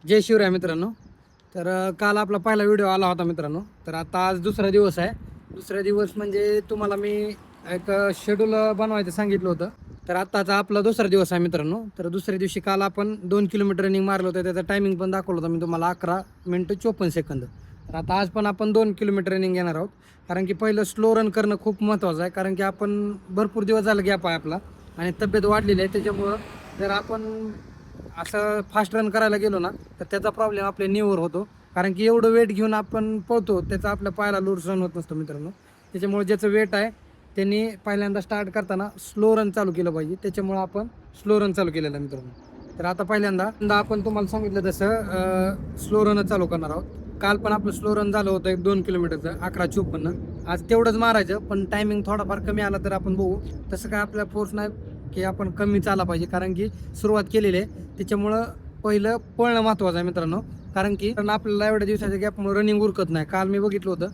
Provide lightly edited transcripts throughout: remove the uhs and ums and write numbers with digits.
जय शिवराय मित्रांनो. तर काल आपला पहिला व्हिडिओ आला होता मित्रांनो. तर आता आज दुसरा दिवस आहे. दुसरा दिवस म्हणजे तुम्हाला मी एक शेड्यूल बनवायचं सांगितलं होतं. तर आत्ताचा आपला दुसरा दिवस आहे मित्रांनो. तर दुसऱ्या दिवशी काल आपण 2 किलोमीटर रनिंग मारलं होतं. त्याचा टायमिंग पण दाखवलं होतं मी तुम्हाला, 11 मिनिटं 54 सेकंद. तर आता आज पण आपण 2 किलोमीटर रनिंग घेणार आहोत. कारण की पहिलं स्लो रन करणं खूप महत्त्वाचं आहे. कारण की आपण भरपूर दिवस झाला गॅप आहे आपला आणि तब्येत वाढलेली आहे. त्याच्यामुळं जर आपण असं फास्ट रन करायला गेलो ना तर त्याचा प्रॉब्लेम आपल्या नीवर होतो. कारण की एवढं वेट घेऊन आपण पळतो त्याचा आपल्या पायाला लोड सहन होत नसतो मित्रांनो. त्याच्यामुळे ज्याचं वेट आहे त्यांनी पहिल्यांदा स्टार्ट करताना स्लो रन चालू केलं पाहिजे. त्याच्यामुळं आपण स्लो रन चालू केलेलं आहे मित्रांनो. तर आता पहिल्यांदा आपण तुम्हाला सांगितलं तसं स्लो रन चालू करणार आहोत. काल पण आपलं स्लो रन झालं होतं 2 किलोमीटरचं 11:54. आज तेवढंच मारायचं, पण टायमिंग थोडाफार कमी आला तर आपण बघू. तसं काय आपल्या फोर्स नाही की आपण कमी चाला पाहिजे, कारण की सुरुवात केलेली आहे. त्याच्यामुळं पहिलं पळणं महत्त्वाचं आहे मित्रांनो. कारण की आपल्याला एवढ्या दिवसाच्या गॅपमुळे रनिंग उरकत नाही. काल मी बघितलं होतं,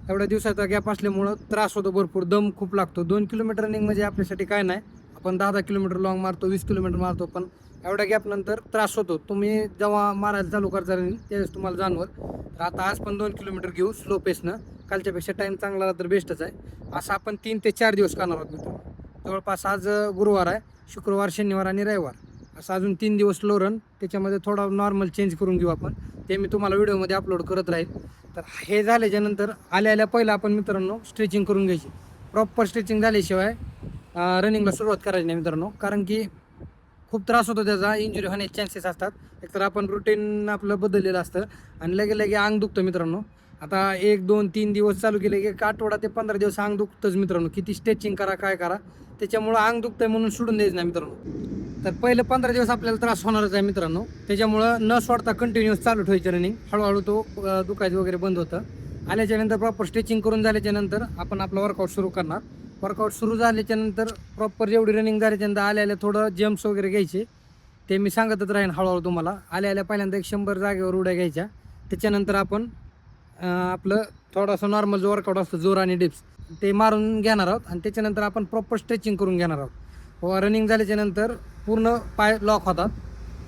एवढ्या दिवसाचा गॅप असल्यामुळं त्रास होतो, भरपूर दम खूप लागतो. 2 किलोमीटर रनिंग म्हणजे आपल्यासाठी काय नाही. आपण 10-10 किलोमीटर लॉंग मारतो, 20 किलोमीटर मारतो, पण एवढ्या गॅपनंतर त्रास होतो. तुम्ही जेव्हा मारायला चालू करता रनिंग त्यावेळेस तुम्हाला जाणवल. तर आता आज पण 2 किलोमीटर घेऊ स्लो पेसनं. कालच्यापेक्षा टाईम चांगला तर बेस्टच आहे. असं आपण 3 ते 4 दिवस करणार आहोत मित्रांनो. जवळपास आज गुरुवार आहे, शुक्रवार, शनिवार आणि रविवार असं अजून 3 दिवस स्लो रन. त्याच्यामध्ये थोडा नॉर्मल चेंज करून घेऊ आपण. ते मी तुम्हाला व्हिडिओमध्ये अपलोड करत राहील. तर हे झाल्याच्यानंतर आल्या पहिलं आपण मित्रांनो स्ट्रेचिंग करून घ्यायची. प्रॉपर स्ट्रेचिंग झाल्याशिवाय रनिंगला सुरुवात करायची नाही मित्रांनो. कारण की खूप त्रास होतो, त्याचा इंजुरी होण्याचे चान्सेस असतात. एकतर आपण रुटीन आपलं बदललेलं असतं आणि लगे लगे अंग दुखतं मित्रांनो. आता 1 2 3 दिवस चालू केले की 1 आठवडा ते 15 दिवस अंग दुखतंच मित्रांनो. किती स्ट्रेचिंग करा काय करा, त्याच्यामुळं अंग दुखतंय म्हणून सोडून द्यायचं नाही मित्रांनो. तर पहिले 15 दिवस आपल्याला त्रास होणारच आहे मित्रांनो. त्याच्यामुळं न सोडता कंटिन्यूअस चालू ठेवायचं रनिंग. हळूहळू तो दुखायचं वगैरे बंद होतं. आल्याच्यानंतर प्रॉपर स्ट्रेचिंग करून झाल्याच्यानंतर आपण आपला वर्कआउट सुरू करणार. वर्कआउट सुरू झाल्याच्यानंतर प्रॉपर जेवढी रनिंग झाल्याच्यानंतर आल्या थोडं जम्प्स वगैरे घ्यायचे. ते मी सांगतच राहीन हळूहळू तुम्हाला. आल्या पहिल्यांदा 100 जागेवर उड्या घ्यायच्या. त्याच्यानंतर आपण आपलं थोडासा नॉर्मल जो वर्कआउट असतो, जोर आणि डिप्स, ते मारून घेणार आहोत. आणि त्याच्यानंतर आपण प्रॉपर स्ट्रेचिंग करून घेणार आहोत. व रनिंग झाल्याच्यानंतर पूर्ण पाय लॉक होतात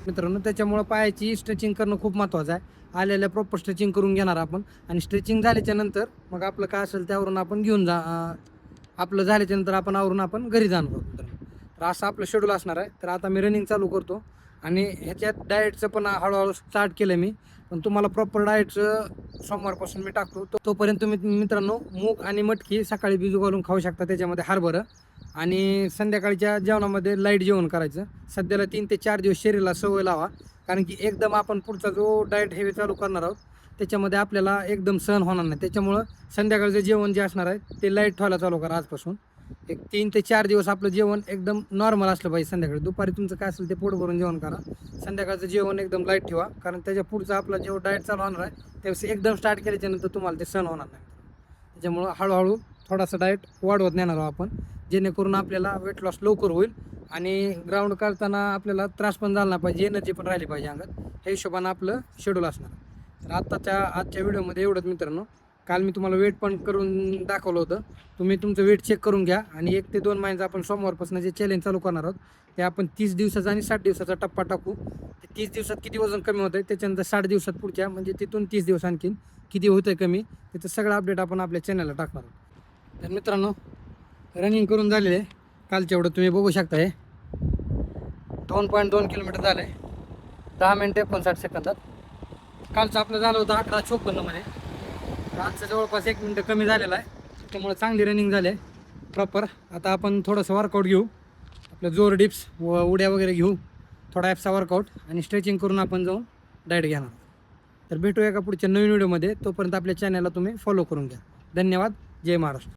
मित्रांनो. त्याच्यामुळं पायाची स्ट्रेचिंग करणं खूप महत्त्वाचं आहे. आल्याला प्रॉपर स्ट्रेचिंग करून घेणार आपण. आणि स्ट्रेचिंग झाल्याच्यानंतर मग आपलं काय असेल त्यावरून आपण घेऊन आपलं झाल्याच्यानंतर आपण आवरून आपण घरी जाणार आहोत मित्रांनो. तर असं आपलं शेड्यूल असणार आहे. तर आता मी रनिंग चालू करतो आणि ह्याच्यात डाएटचं पण हळूहळू स्टार्ट केलं मी. पण तुम्हाला प्रॉपर डाएटचं सोमवारपासून मी टाकतो. तोपर्यंत तुम्ही मित्रांनो मूग आणि मटकी सकाळी भिजू घालून खाऊ शकता. त्याच्यामध्ये हरभरं. आणि संध्याकाळच्या जेवणामध्ये लाईट जेवण करायचं. सध्याला 3 ते 4 दिवस शरीराला सवय लावा. कारण की एकदम आपण पुढचा जो डाएट हेवी चालू करणार आहोत त्याच्यामध्ये आपल्याला एकदम सहन होणार नाही. त्याच्यामुळं संध्याकाळचं जेवण जे असणार आहे ते लाईट ठेवायला चालू करा आजपासून. 3 ते 4 दिवस आपलं जेवण एकदम नॉर्मल असलं पाहिजे. संध्याकाळी दुपारी तुमचं काय असेल ते पोट भरून जेवण करा. संध्याकाळचं जेवण एकदम लाईट ठेवा. कारण त्याच्या पुढचं आपला जेव्हा डाएट चालू होणार आहे त्यावेळेस एकदम स्टार्ट केल्याच्यानंतर तुम्हाला ते सहन होणार नाही. त्याच्यामुळं हळूहळू थोडासा डाएट वाढवत नेणार आहोत आपण, जेणेकरून आपल्याला वेट लॉस लवकर होईल आणि ग्राउंड करताना आपल्याला त्रास पण झाला नाही पाहिजे, एनर्जी पण राहिली पाहिजे अंगात. हे हिशोबानं आपलं शेड्यूल असणार. तर आजच्या व्हिडिओमध्ये एवढंच मित्रांनो. काल मी तुम्हाला वेट पण करून दाखवलं होतं. तुम्ही तुमचं वेट चेक करून घ्या. आणि 1 ते 2 महिन्याचं आपण सोमवारपासून जे चॅलेंज चालू करणार आहोत ते आपण 30 दिवसाचा आणि 60 दिवसाचा टप्पा टाकू. 30 दिवसात किती वजन कमी होतं आहे, त्याच्यानंतर 60 दिवसात पुढच्या म्हणजे तिथून 30 दिवस आणखीन किती होतं आहे कमी, त्याचं सगळं अपडेट आपण आपल्या चॅनलला टाकणार आहोत. तर मित्रांनो, रनिंग करून झालेलं आहे कालच्या एवढं तुम्ही बघू शकता. हे 2.2 किलोमीटर झालं आहे 10 मिनिटे 59 सेकंदात. कालचं आपलं झालं होतं 11:54 मध्ये. आजचं जवळपास 1 मिनिट कमी झालेलं आहे. त्यामुळे चांगली रनिंग झाली आहे प्रॉपर. आता आपण थोडंसं वर्कआउट घेऊ. आपलं जोर डिप्स व उड्या वगैरे घेऊ. थोडा ॲपचा वर्कआउट आणि स्ट्रेचिंग करून आपण जाऊन डाएट घेणार. तर भेटूया का पुढच्या नवीन व्हिडिओमध्ये. तोपर्यंत आपल्या चॅनलला तुम्ही फॉलो करून घ्या. धन्यवाद. जय महाराष्ट्र.